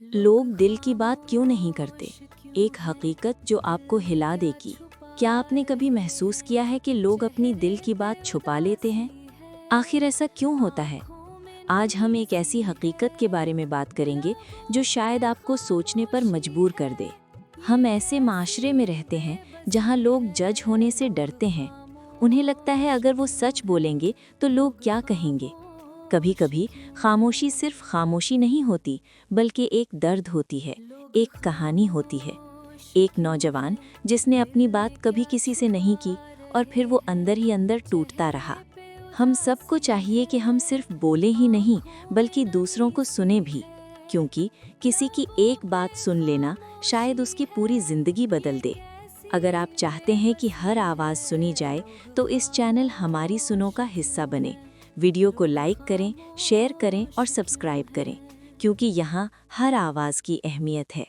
लोग दिल की बात क्यों नहीं करते? एक हकीकत जो आपको हिला देगी। क्या आपने कभी महसूस किया है कि लोग अपनी दिल की बात छुपा लेते हैं? आखिर ऐसा क्यों होता है? आज हम एक ऐसी हकीकत के बारे में बात करेंगे जो शायद आपको सोचने पर मजबूर कर दे। हम ऐसे माशरे में रहते हैं जहां लोग जज होने से डरते हैं। उन्हें लगता है अगर वो सच बोलेंगे तो लोग क्या कहेंगे। कभी कभी खामोशी सिर्फ खामोशी नहीं होती, बल्कि एक दर्द होती है, एक कहानी होती है। एक नौजवान जिसने अपनी बात कभी किसी से नहीं की और फिर वो अंदर ही अंदर टूटता रहा। हम सबको चाहिए कि हम सिर्फ बोले ही नहीं, बल्कि दूसरों को सुने भी, क्योंकि किसी की एक बात सुन लेना शायद उसकी पूरी जिंदगी बदल दे। अगर आप चाहते हैं कि हर आवाज़ सुनी जाए, तो इस चैनल हमारी सुनों का हिस्सा बने। वीडियो को लाइक करें, शेयर करें और सब्सक्राइब करें, क्योंकि यहाँ हर आवाज़ की अहमियत है।